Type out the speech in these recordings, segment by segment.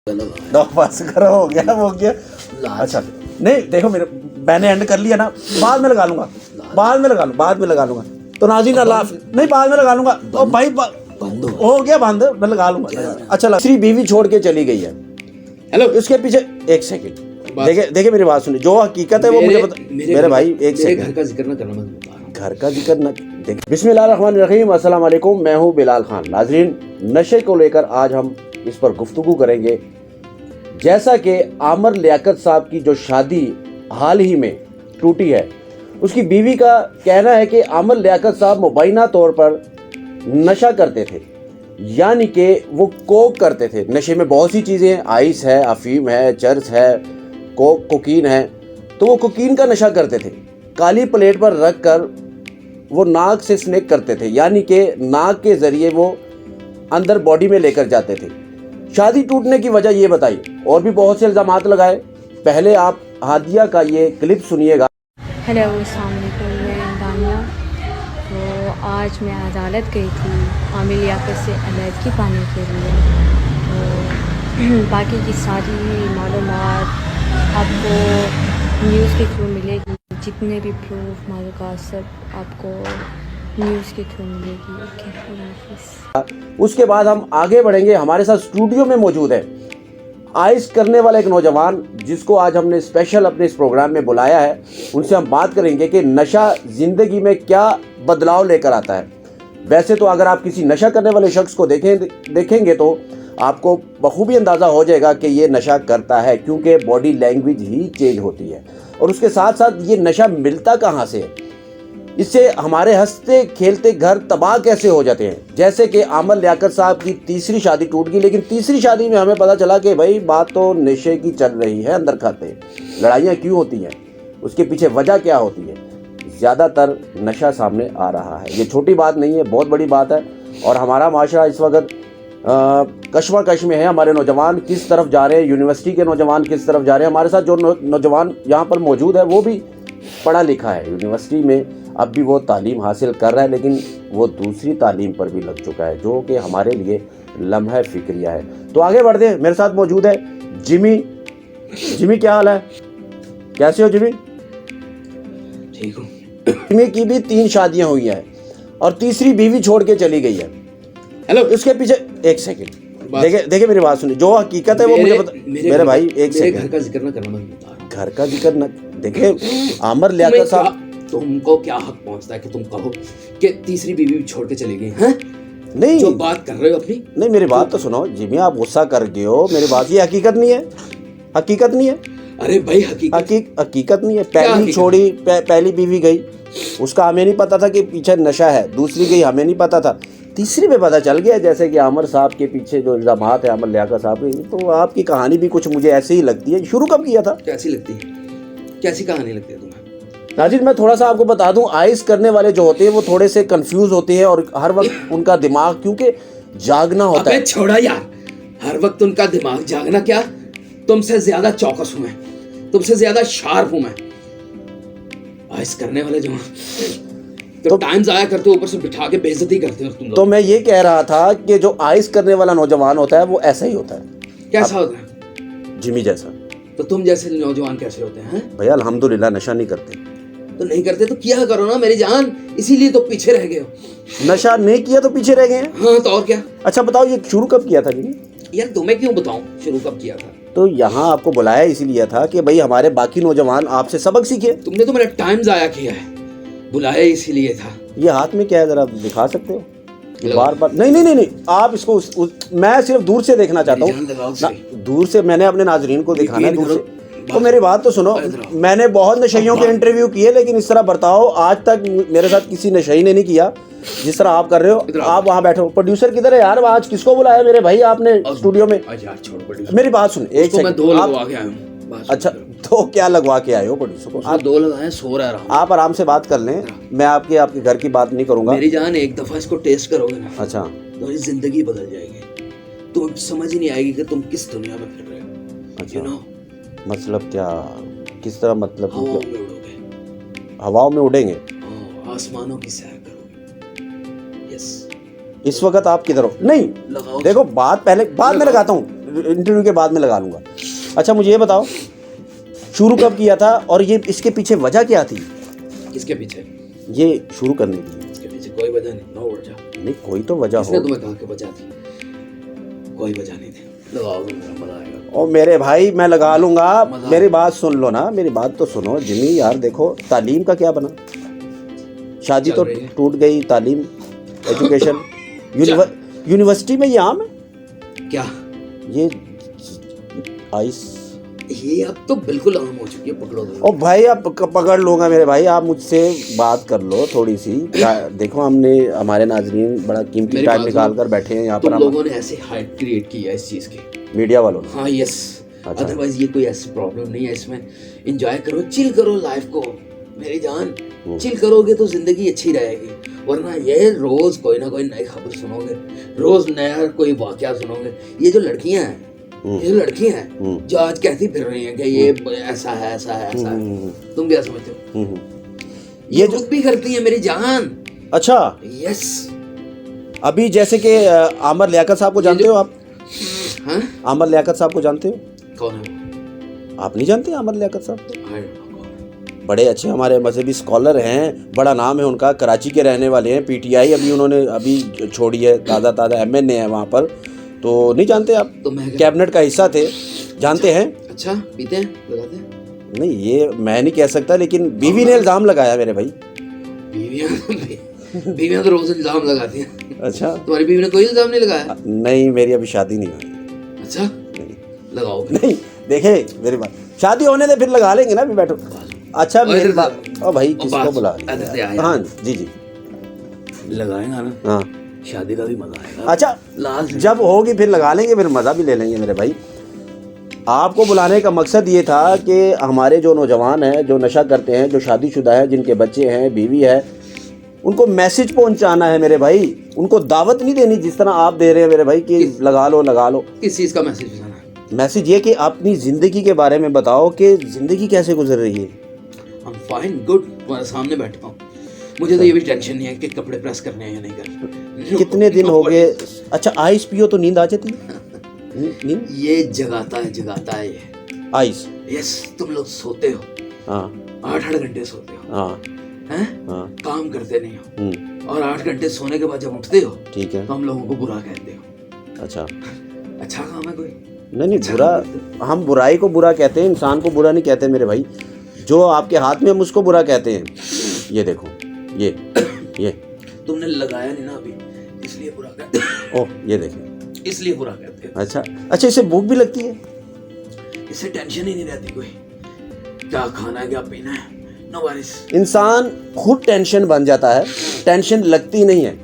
दो बस करो, हो गया वो गया। अच्छा नहीं देखो मेरे, मैंने एंड कर लिया ना, बाद में लगा लूंगा, बाद में लगा लूंगा। तो नाज़रीन अल्लाह नहीं, बाद में लगा लूंगा। ओ भाई बंद हो गया बंद, मैं लगा लूंगा। अच्छा दूसरी बीवी छोड़ के चली गई है। हेलो, इसके पीछे एक सेकंड देखिए मेरी बात सुनिए, जो हकीकत है वो मुझे पता। मेरे भाई एक सेकंड, घर का जिक्र ना करना, मैं बता रहा हूं। घर का जिक्र न देख। बिस्मिल्लाहिर्रहमानिर्रहीम, अस्सलाम वालेकुम, मैं हूँ बिलाल खान। नाजरीन, नशे को लेकर आज हम इस पर गुफ्तगू करेंगे। जैसा कि आमर लियाकत साहब की जो शादी हाल ही में टूटी है, उसकी बीवी का कहना है कि आमर लियाकत साहब मुबैना तौर पर नशा करते थे, यानी कि वो कोक करते थे। नशे में बहुत सी चीज़ें हैं, आइस है, अफीम है, चर्च है, कोकीन है। तो वो कोकीन का नशा करते थे। काली प्लेट पर रख कर वो नाक से स्नैक करते थे, यानी कि नाक के ज़रिए वो अंदर बॉडी में लेकर जाते थे। शादी टूटने की वजह ये बताई, और भी बहुत से इल्ज़ामात लगाए। पहले आप हादिया का ये क्लिप सुनिएगा। हेलो, अस्सलाम वालेकुम, मैं दानिया। तो आज मैं अदालत गई थी आमिर लियाकत से अलहदगी पाने के लिए। तो बाकी की सारी मालूमात आपको न्यूज़ के थ्रू मिलेगी, जितने भी प्रूफ मालूमात सब आपको न्यूज़ के थ्रू मिलेगी। ओके, खुदा हाफिज़। उसके बाद हम आगे बढ़ेंगे। हमारे साथ स्टूडियो में मौजूद है आइस करने वाला एक नौजवान, जिसको आज हमने स्पेशल अपने इस प्रोग्राम में बुलाया है। उनसे हम बात करेंगे कि नशा ज़िंदगी में क्या बदलाव लेकर आता है। वैसे तो अगर आप किसी नशा करने वाले शख्स को देखेंगे तो आपको बखूबी अंदाज़ा हो जाएगा कि ये नशा करता है, क्योंकि बॉडी लैंग्वेज ही चेंज होती है। और उसके साथ साथ ये नशा मिलता कहाँ से है, इससे हमारे हंसते खेलते घर तबाह कैसे हो जाते हैं। जैसे कि आमर लियाकत साहब की तीसरी शादी टूट गई, लेकिन तीसरी शादी में हमें पता चला कि भाई बात तो नशे की चल रही है, अंदर खाते। लड़ाइयाँ क्यों होती हैं, उसके पीछे वजह क्या होती है, ज़्यादातर नशा सामने आ रहा है। ये छोटी बात नहीं है, बहुत बड़ी बात है। और हमारा माशरा इस वक्त कश्मकश में है। हमारे नौजवान किस तरफ जा रहे हैं, यूनिवर्सिटी के नौजवान किस तरफ जा रहे हैं। हमारे साथ जो नौजवान यहाँ पर मौजूद है वो भी पढ़ा लिखा है, यूनिवर्सिटी में अब भी वो तालीम हासिल कर रहा है, लेकिन वो दूसरी तालीम पर भी लग चुका है, जो कि हमारे लिए लम्हा फिक्रिया है। तो आगे बढ़ते हैं। मेरे साथ मौजूद है जिमी। जिमी क्या हाल है, कैसे हो जिमी? ठीक हूँ। जिमी की भी 3 शादियां हुई हैं और तीसरी बीवी छोड़ के चली गई है। हेलो, इसके पीछे एक सेकंड देखिए मेरी बात सुनिए, जो हकीकत है वो मुझे पता। मेरे भाई एक सेकंड, घर का जिक्र ना करना, मैं बता रहा हूं। घर का जिक्र न देखिए। आमर लियाकत साहब, तुमको क्या हक पहुंचता है कि तुम कहो कि तीसरी बीवी छोड़ के चली गई हैं? नहीं जो बात कर रहे हो अपनी, नहीं मेरी बात तो सुनो जिमी, आप गुस्सा कर गए हो। मेरी बात, ये हकीकत नहीं है, हकीकत नहीं है। अरे भाई हकीकत नहीं है। पहली छोड़ी, पहली बीवी गई, उसका हमें नहीं पता था कि पीछे नशा है। दूसरी गई, हमें नहीं पता था। तीसरी पे पता चल गया। जैसे कि आमर साहब के पीछे जो इल्ज़ामात है, आमर लियाकत साहब की, तो आपकी कहानी भी कुछ मुझे ऐसे ही लगती है। शुरू कब किया था? कैसी लगती है, कैसी कहानी लगती है तुम्हें? नाजिर, मैं थोड़ा सा आपको बता दूं, आइस करने वाले जो होते हैं वो थोड़े से कंफ्यूज होते हैं, और हर वक्त उनका दिमाग क्योंकि जागना होता है। छोड़ा यार, हर वक्त उनका दिमाग जागना क्या, तुमसे ज्यादा चौकस हूं मैं, तुमसे ज्यादा शार्प हूं मैं। आइस करने वाले जो तो टाइम जाया करते हो, ऊपर से बिठा के बेइज्जती करते हो तुम लोग। तो मैं ये कह रहा था कि जो आइस करने वाला नौजवान होता है वो ऐसा ही होता है। कैसा होता है? जिमी जैसा। तो तुम जैसे नौजवान कैसे होते हैं? भैया अल्हम्दुलिल्लाह नशा नहीं करते। तो नहीं करते तो किया करो ना मेरी जान, इसीलिए तो पीछे रह गए हो। नशा नहीं किया तो पीछे रह गए हैं। हाँ तो और क्या। अच्छा बताओ, ये शुरू कब किया था जिमी? यार तुम्हें क्यों बताऊं शुरू कब किया था? तो यहाँ आपको बुलाया इसीलिए था कि भाई हमारे बाकी नौजवान आपसे सबक सीखे। तुमने तो मेरा टाइम जाया किया है, बुलाया इसीलिए था। ये हाथ में क्या है, जरा दिखा सकते हो? बार बार नहीं, आप इसको मैं सिर्फ दूर से देखना चाहता हूँ। दूर से मैंने अपने नाजरीन को दिखाना है, दूर से। तो मेरी बात तो सुनो, मैंने बहुत नशइयों के इंटरव्यू किए, लेकिन इस तरह बर्ताव आज तक मेरे साथ किसी नशई ने नहीं किया जिस तरह आप कर रहे हो। आप वहाँ बैठो। प्रोड्यूसर किधर है यार? आज किसको बुलाया मेरे भाई आपने स्टूडियो में? मेरी बात सुन, एक सेकंड। अच्छा, तो क्या लगवा के आए हो प्रोड्यूसर को? आप 2 लगाए, सो रहा हूं। आप आराम से बात कर लें, मैं आपके घर की बात नहीं करूंगा। मेरी जान, एक दफा इसको टेस्ट करोगे ना, अच्छा, तुम्हारी जिंदगी बदल जाएगी। तुम समझ ही नहीं आएगी कि तुम किस दुनिया में फिर रहे हो। अच्छा, you know? मतलब क्या, किस तरह? मतलब हवाओं में उड़ोगे। हवाओं में उड़ेंगे? आसमानों की सैर करोगे। यस। इस वक्त आप किधर हो? नहीं लगाओ। देखो, बात पहले बाद में लगाता हूँ। इंटरव्यू के बाद में लगा लूँगा। अच्छा मुझे ये बताओ, शुरू कब किया था और ये इसके पीछे वजह क्या थी? किसके पीछे? ये शुरू करने की इसके पीछे कोई वजह नहीं, नो वजह। नहीं, कोई तो वजह किसने हो। तुम्हें कहा कि वजह थी? कोई वजह नहीं थी। लगाओ, मजा आएगा। ओ मेरे भाई मैं लगा लूँगा, मजा मेरी बात सुन लो ना, मेरी बात तो सुनो जिमी यार। देखो तालीम का क्या बना, शादी चल तो रही है। टूट गई, तालीम एजुकेशन यूनिवर्सिटी में ये आम है, क्या ये आइस। ये अब तो बिल्कुल आम हो चुकी है, पकड़ो तो। ओ भाई आप पकड़ लूँगा मेरे भाई, आप मुझसे बात कर लो थोड़ी सी। देखो हमने, हमारे नाजरीन बड़ा कीमती मेरी टाइम बात निकाल सुनो। कर बैठे हैं यहाँ तुम पर, लोगों ने ऐसे हाइप क्रिएट की है इस चीज की, मीडिया वालों ने। हाँ यस। अच्छा। अदरवाइज ये कोई ऐसी प्रॉब्लम नहीं है इसमें। एंजॉय करो, चिल करो लाइफ को मेरी जान। चिल करोगे तो जिंदगी अच्छी रहेगी, वरना ये रोज कोई ना कोई नई खबर सुनोगे, रोज नया कोई वाकया सुनोगे। ये जो लड़कियां हैं, ये लड़कियां हैं जो आज कहती फिर रही हैं कि ये ऐसा है, ऐसा है, ऐसा है, तुम क्या समझते हो? ये खुद भी करती है मेरी जान। अच्छा यस। अभी जैसे कि आमर लियाकत साहब को जानते हो आप? हाँ? आमर लियाकत साहब को जानते हो? कौन है? आप नहीं जानते आमर लियाकत साहब को? I don't know कौन है। बड़े अच्छे हमारे मजहबी स्कॉलर हैं, बड़ा नाम है उनका, कराची के रहने वाले हैं। पीटीआई अभी उन्होंने अभी छोड़ी है, ताज़ा एमएनए है वहाँ पर, तो नहीं जानते आप? तो मैं क्या? कैबिनेट का हिस्सा थे, जानते हैं? अच्छा, पीते हैं, लगाते हैं? नहीं ये मैं नहीं कह सकता, लेकिन बीवी ने इल्ज़ाम लगाया मेरे भाई। बीवियां तो रोज इल्जाम लगाती हैं। अच्छा, तुम्हारी बीवी ने कोई इल्जाम नहीं लगाया? नहीं मेरी अभी शादी नहीं हुई। अच्छा, लगाओ फिर। नहीं देखे मेरी बात, शादी होने दे फिर लगा लेंगे ना, अभी बैठो। अच्छा मेरी बात, ओ भाई किसको बुला लिया? हाँ जी जी लगाएगा ना, हाँ शादी का भी मजा आएगा। अच्छा लास्ट जब होगी फिर लगा लेंगे, फिर मज़ा भी ले लेंगे मेरे भाई। आपको बुलाने का मकसद ये था कि हमारे जो नौजवान हैं, जो नशा करते हैं, जो शादीशुदा है, जिनके बच्चे हैं, बीवी है, उनको मैसेज पहुंचाना है मेरे भाई। उनको दावत नहीं देनी जिस तरह आप दे रहे हैं मेरे भाई कि लगा लो लगा लो। किस चीज का मैसेज देना है? मैसेज ये कि अपनी ज़िंदगी के बारे में बताओ कि ज़िंदगी कैसे गुजर रही है। I'm fine, good, तुम्हारे सामने बैठा हूँ। मुझे तो ये भी टेंशन नहीं है कि कपड़े प्रेस करने हैं या नहीं करने। कितने दिन हो गए? अच्छा आइस पियो तो नींद आ जाती है? नींद ये जगाता है ये आइस। यस। तुम लोग सोते हो, हाँ 8-8 घंटे सोते हो, हाँ हैं? हाँ काम करते नहीं हो, और 8 घंटे सोने के बाद जब उठते हो ठीक है। तो हम लोगों को बुरा कहते हो। अच्छा अच्छा काम है कोई? नहीं बुरा, हम बुराई को बुरा कहते हैं, इंसान को बुरा नहीं कहते मेरे भाई। जो आपके हाथ में हम उसको बुरा कहते हैं। ये देखो ये तुमने लगाया नहीं ना अभी, इसलिए बुरा कहते हैं। ओह ये देखिए, इसलिए बुरा कहते हैं। अच्छा इससे भूख भी लगती है? इससे टेंशन ही नहीं रहती कोई, क्या खाना है क्या पीना है, नो वरीज। इंसान खुद टेंशन बन जाता है, टेंशन लगती नहीं है,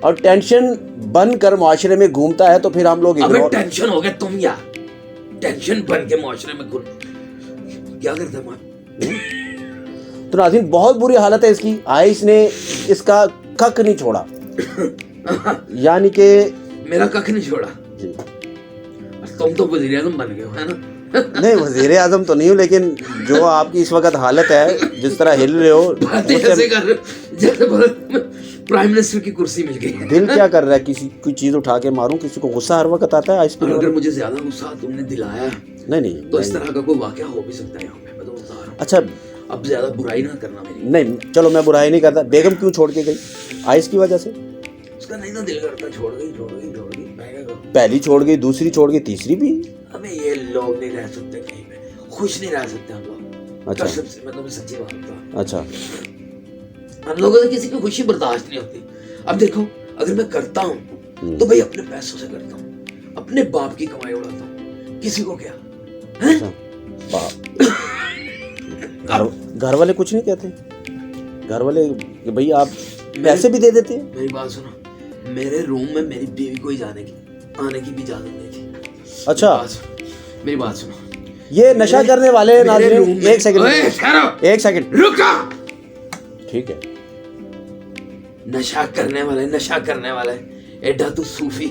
और टेंशन बनकर माशरे में घूमता है तो फिर हम लोग अबे टेंशन हो गया तुम यार, टेंशन बन के माशरे में घूम क्या करते हैं? तो नाज़रीन बहुत बुरी हालत है इसकी। आइस ने इसका कक नहीं छोड़ा, यानी कि मेरा कख नहीं छोड़ा। जी तुम तो वज़ीर आज़म बन गए हो, है ना? नहीं वज़ीर आज़म तो नहीं हूँ, लेकिन जो आपकी इस वक्त हालत है, जिस तरह हिल रहे हो, बातें ऐसे कर रहे हो जैसे प्राइम मिनिस्टर की कुर्सी मिल गई है। दिल क्या कर रहा है? किसी कोई चीज़ उठा के मारूं? किसी को गुस्सा हर वक्त आता है आइस और पीने अगर वाले? मुझे ज्यादा गुस्सा तुमने दिलाया नहीं तो इस तरह का कोई वाकया हो भी सकता है यहाँ पे, मैं तो बता रहा हूँ। अच्छा अब ज्यादा बुराई ना करना मेरी। नहीं चलो मैं बुराई नहीं करता। बेगम क्यों छोड़ के गई? आइस की वजह से? उसका नहीं ना दिल करता, छोड़ गई मैं क्या करूं? पहली छोड़ गई, दूसरी छोड़ गई, तीसरी भी? अबे ये लोग नहीं रह सकते कहीं पे, खुश नहीं रह सकते हम लोग। अच्छा। कसम से मैं तुम्हें सच्ची बात बता रहा अच्छा हूं। हम लोगों से किसी की खुशी बर्दाश्त नहीं होती। अब देखो अगर मैं करता हूँ तो भाई अपने पैसों से करता हूँ, अपने बाप की कमाई उड़ाता हूँ, किसी को क्या है? अच्छा घर वाले कुछ नहीं कहते? घर वाले कि भाई आप पैसे भी दे देते हैं? मेरी बात सुनो, मेरे रूम में मेरी बीवी को ही आने की भी इजाजत नहीं थी। अच्छा मेरी बात सुनो, ये नशा करने वाले नाज़रीन, एक सेकंड, एक सेकंड रुक जा। ठीक है, नशा करने वाले एडा तू सूफी।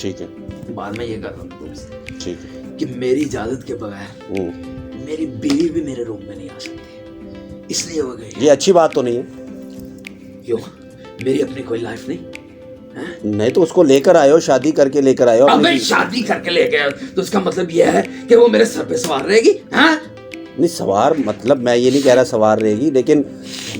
ठीक है, बाद में ये कर रहा हूँ तुमसे ठीक है कि मेरी इजाजत के बगैर मेरी बीवी भी मेरे रूम में नहीं आ सकती, इसलिए वो गई। ये अच्छी बात तो नहीं है? क्यों? मेरी अपनी कोई लाइफ नहीं? नहीं तो उसको लेकर आए हो, शादी करके लेकर आए हो अपनी- अबे शादी करके ले गए तो इसका मतलब यह है कि वो मेरे सर पे सवार रहेगी? हाँ, नहीं सवार मतलब मैं ये नहीं कह रहा सवार रहेगी, लेकिन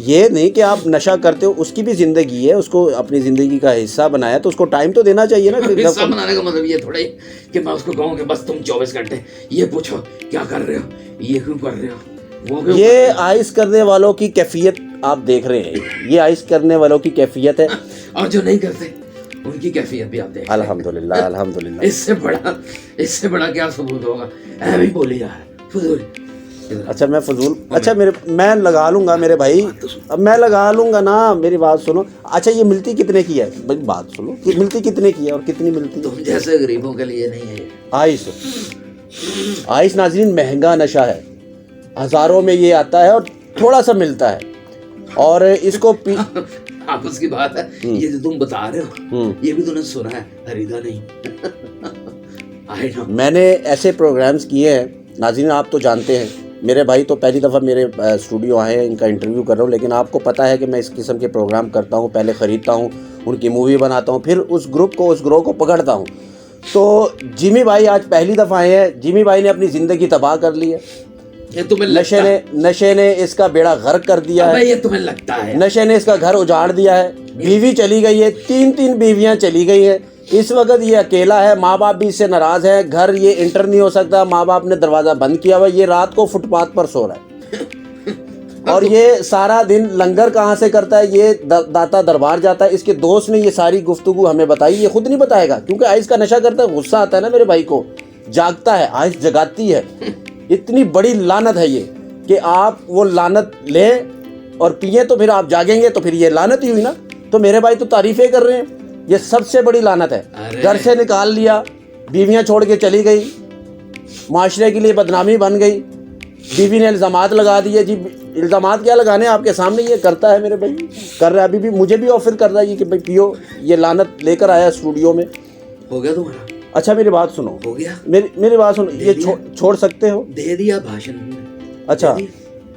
ये नहीं कि आप नशा करते हो, उसकी भी जिंदगी है, उसको अपनी जिंदगी का हिस्सा बनाया तो उसको टाइम तो देना चाहिए ना। हिस्सा बनाने का मतलब ये थोड़ा ही कि मैं उसको कहूँ कि बस तुम 24 घंटे ये पूछो क्या कर रहे हो, ये क्यों कर रहे हो, वो क्यों ये कर रहे हो? आइस करने वालों की कैफियत आप देख रहे हैं, ये आइस करने वालों की कैफियत है। और जो नहीं करते उनकी कैफियत भी आप देख रहे हैं। अल्हम्दुलिल्लाह अल्हम्दुलिल्लाह। इससे बड़ा क्या सबूत होगा? ऐ भी बोली यार फजूल। अच्छा मैं फजूल, अच्छा मैं लगा लूंगा मेरे भाई, अब मैं लगा लूंगा ना, मेरी बात सुनो। अच्छा ये मिलती कितने की है भाई, बात सुनो कि मिलती कितने की है और कितनी मिलती है? तुम जैसे गरीबों के लिए नहीं है ये। आइस, आइस नाज़रीन महंगा नशा है, हज़ारों में ये आता है और थोड़ा सा मिलता है और इसको पी आपस की बात है, ये जो तुम बता रहे हो ये भी तूने सुना है, खरीदा नहीं। I know. मैंने ऐसे प्रोग्राम्स किए हैं नाज़रीन, आप तो जानते हैं, मेरे भाई तो पहली दफ़ा मेरे स्टूडियो आए हैं, इनका इंटरव्यू कर रहा हूँ, लेकिन आपको पता है कि मैं इस किस्म के प्रोग्राम करता हूँ, पहले ख़रीदता हूँ, उनकी मूवी बनाता हूँ, फिर उस ग्रुप को, उस ग्रोह को पकड़ता हूँ। तो जिमी भाई आज पहली दफ़ा आए हैं, जिमी भाई ने अपनी ज़िंदगी तबाह कर ली है, ये तुम्हें नशे ने इसका बेड़ा गर्क कर दिया है, ये तुम्हें लगता है? नशे ने इसका घर उजाड़ दिया है, बीवी चली गई है, 3 बीवियां चली गई हैं, इस वक्त ये अकेला है, माँ बाप भी इससे नाराज़ है, घर ये इंटर नहीं हो सकता, माँ बाप ने दरवाज़ा बंद किया हुआ, ये रात को फुटपाथ पर सो रहा है और ये सारा दिन लंगर कहाँ से करता है, ये दाता दरबार जाता है। इसके दोस्त ने ये सारी गुफ्तगू हमें बताई, ये खुद नहीं बताएगा क्योंकि आइस का नशा करता है, गुस्सा आता है ना मेरे भाई को, जागता है, आइस जगाती है। इतनी बड़ी लानत है ये कि आप वो लानत लें और पिए तो फिर आप जागेंगे, तो फिर ये लानत ही हुई ना। तो मेरे भाई तो तारीफ़ें कर रहे हैं, ये सबसे बड़ी लानत है। घर से निकाल लिया, बीवियां छोड़ के चली गई, माशरे के लिए बदनामी बन गई, बीवी ने इल्ज़ामात लगा दिए। जी इल्ज़ामात क्या लगाने, आपके सामने ये करता है मेरे भाई, कर रहा है, अभी भी मुझे भी ऑफर कर रहा है कि भाई पियो, ये लानत लेकर आया स्टूडियो में। हो गया तुम्हारा? अच्छा मेरी बात सुनो, हो गया? मेरी बात सुनो, ये छोड़ सकते हो? दे दिया भाषण। अच्छा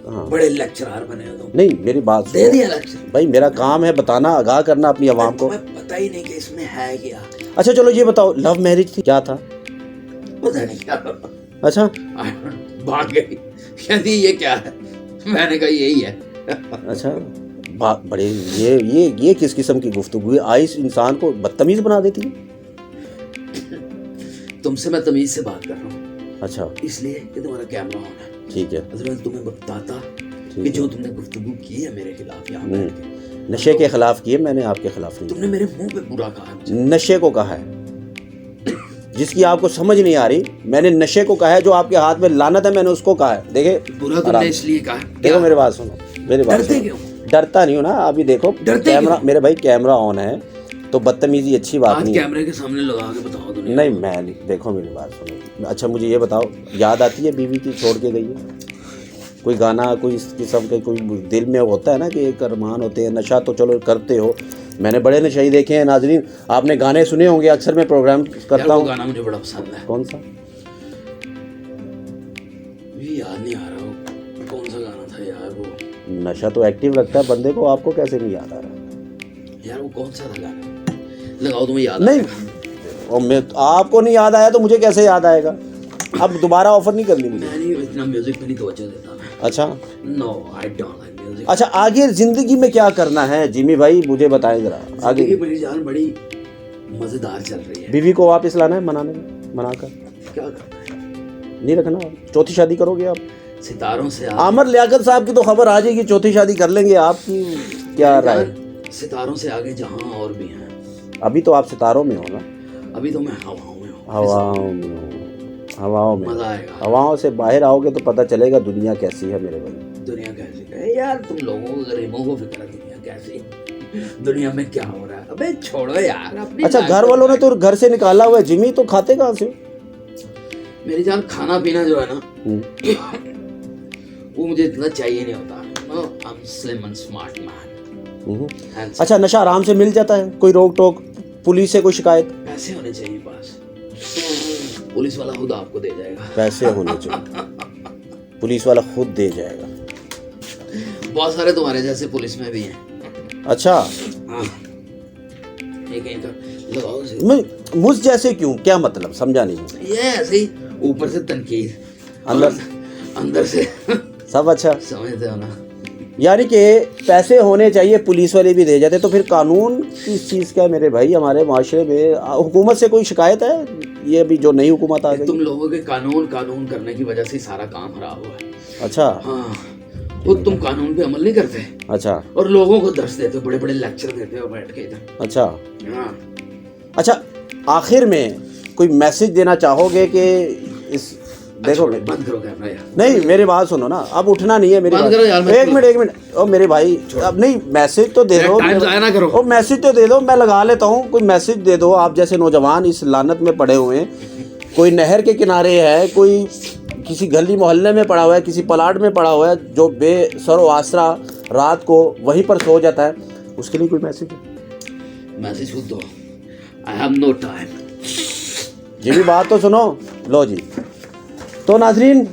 हाँ। बड़े लेक्चरर बने हो तुम। नहीं मेरी बात दे दिया लेक्चर। भाई मेरा काम है बताना, आगाह करना अपनी आवाम को। पता ही नहीं कि इसमें है क्या। अच्छा चलो ये बताओ, लव मैरिज थी, क्या था? पता नहीं क्या। अच्छा भाग गई, कहती ये क्या है, मैंने कहा यही है। अच्छा बड़े ये किस किस्म की गुफ्तगू है? आइस इंसान को बदतमीज बना देती है। तुमसे मैं तमीज से बात कर रहा हूँ। अच्छा इसलिए कि तुम्हारा कैमरा ऑन है। ठीक है, अदरवाइज तुम्हें बताता कि जो तुमने गुफ्तगू की है मेरे खिलाफ यहाँ बैठ के, नशे के खिलाफ किए, मैंने आपके खिलाफ नहीं। तुमने मेरे मुंह पे बुरा कहा है। नशे को कहा है जिसकी आपको समझ नहीं आ रही, मैंने नशे को कहा है, जो आपके हाथ में लानत है मैंने उसको कहा है। देखे बुरा तुमने इसलिए कहा। देखो मेरी बात सुनो, मेरी बात डरते सुनो। क्यों? डरता नहीं हूँ ना, अभी देखो कैमरा, मेरे भाई कैमरा ऑन है तो बदतमीजी अच्छी बात नहीं है। कैमरे के सामने लगा के बताओ तो नहीं मैं नहीं, देखो मेरी बात सुनो। अच्छा मुझे ये बताओ, याद आती है बीवी की छोड़ के गई है? कोई गाना, कोई इस किस्म के, कोई दिल में होता है ना कि एक अरमान होते हैं। नशा तो चलो करते हो, मैंने बड़े नशाई देखे हैं नाजरीन, आपने गाने सुने होंगे, अक्सर मैं प्रोग्राम करता हूँ। गाना मुझे बड़ा पसंद है। कौन सा? याद नहीं आ रहा कौन सा गाना था यार वो। नशा तो एक्टिव रखता है बंदे को, आपको कैसे नहीं याद आ रहा यार? वो कौन सा था गाना, लगाओ तुम्हें याद नहीं? और मैं आपको नहीं याद आया तो मुझे कैसे याद आएगा? अब दोबारा ऑफर नहीं करनी मुझे। मैं नहीं इतना म्यूजिक पे नहीं तवज्जो देता मैं। अच्छा no I don't like music. अच्छा आगे जिंदगी में क्या करना है जिमी भाई, मुझे बताएं जरा आगे। जिंदगी मेरी जान बड़ी मजेदार चल रही है। बीवी को वापस लाना है, मनाकर क्या करना है? नहीं रखना, चौथी शादी करोगे आप? सितारों से आमर लियाकत साहब की तो खबर आ जाएगी, चौथी शादी कर लेंगे। आपकी क्या राय? सितारों से आगे जहां और भी हैं। अभी तो आप सितारों में हो ना? अभी तो मैं हवाओं में हूँ। हवाओं में मजा आएगा। हवाओं से बाहर आओगे तो पता चलेगा दुनिया कैसी है मेरे भाई। दुनिया कैसी है यार? तुम लोगों को, गरीबों को फिक्र है दुनिया कैसी, दुनिया में क्या हो रहा है। अबे छोड़ो यार अपनी। अच्छा घर वालों ने तो घर से निकाला हुआ है जिमी, तो खाते कहाँ से? मेरी जान खाना पीना जो है ना वो मुझे इतना चाहिए नहीं होता। I am slim and smart man. अच्छा नशा आराम से मिल जाता है, कोई रोक टोक, पुलिस से कोई शिकायत? पैसे होने चाहिए पास, पुलिस वाला खुद आपको दे जाएगा। पैसे होने चाहिए, पुलिस वाला खुद दे जाएगा। बहुत सारे तुम्हारे जैसे पुलिस में भी हैं। अच्छा हाँ। एक एक कर लगाओ इसे। मुझ जैसे क्यों, क्या मतलब, समझा नहीं। ये ऐसे ही ऊपर से तनकीद, अंदर से सब अच्छा। समझते हो ना। यानी कि पैसे होने चाहिए, पुलिस वाले भी दे जाते, तो फिर कानून किस चीज़ का है मेरे भाई? हमारे माशरे में हुकूमत से कोई शिकायत है? ये भी जो नई हुकूमत आ गई, तुम लोगों के कानून करने की वजह से सारा काम खराब हुआ है। अच्छा हाँ, तो तुम कानून पे अमल नहीं करते। अच्छा और लोगों को दर्श देते हो, बड़े बड़े लेक्चर देते हो बैठ के इधर। अच्छा हाँ, अच्छा, आखिर में कोई मैसेज देना चाहोगे कि इस, देखो बंद करो कैमरा यार। नहीं मेरी बात सुनो ना, अब उठना नहीं है मेरी बंद बात। करो यार, एक मिनट ओ मेरे भाई, अब नहीं मैसेज तो दे दो, टाइम ज़ाया ना करो। ओ मैसेज तो दे दो, मैं लगा लेता हूँ, कोई मैसेज दे दो। आप जैसे नौजवान इस लानत में पड़े हुए हैं, कोई नहर के किनारे है, कोई किसी गली मोहल्ले में पड़ा हुआ है, किसी प्लाट में पड़ा हुआ है, जो बेसर व आसरा रात को वहीं पर सो जाता है, उसके लिए कोई मैसेज है? मैसेज खुद दो, आई हैव नो टाइम। ये भी बात तो सुनो, लो जी। तो नाजरीन,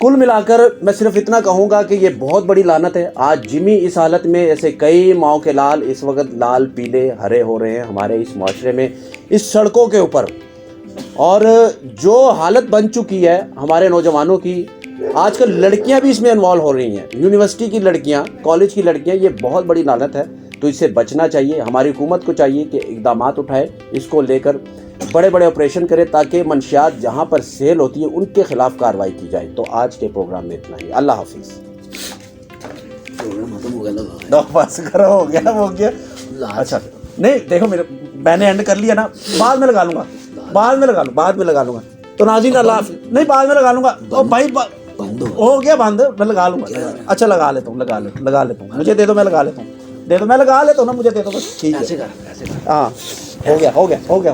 कुल मिलाकर मैं सिर्फ इतना कहूँगा कि ये बहुत बड़ी लानत है। आज जिमी इस हालत में, ऐसे कई माओ के लाल इस वक्त लाल पीले हरे हो रहे हैं हमारे इस माशरे में, इस सड़कों के ऊपर। और जो हालत बन चुकी है हमारे नौजवानों की, आजकल लड़कियां भी इसमें इन्वॉल्व हो रही हैं, यूनिवर्सिटी की लड़कियां, कॉलेज की लड़कियां, ये बहुत बड़ी लानत है। तो इससे बचना चाहिए। हमारी हुकूमत को चाहिए कि इकदाम उठाए, इसको लेकर बड़े बड़े ऑपरेशन करें, ताकि मंशियात जहाँ पर सेल होती है उनके खिलाफ कार्रवाई की जाए। तो आज के प्रोग्राम में इतना ही। अल्लाह हाफिज़। खत्म हो गया, लगा दो बस करो, हो गया हो गया। अच्छा नहीं देखो, मैंने एंड कर लिया ना, बाद में लगा लूँगा, बाद में लगा लूँगा। तो नाज़रीन अल्लाह हाफिज़। नहीं बाद में लगा लूँगा। ओ भाई बंद हो गया बंद, मैं लगा लूँगा। अच्छा लगा लेता हूँ, लगा लेता हूँ, मुझे दे दो, मैं लगा लेता हूँ, दे दो, मैं लगा लेता हूँ ना, मुझे दे दो बस। ठीक है, ऐसे कर। हाँ हो गया।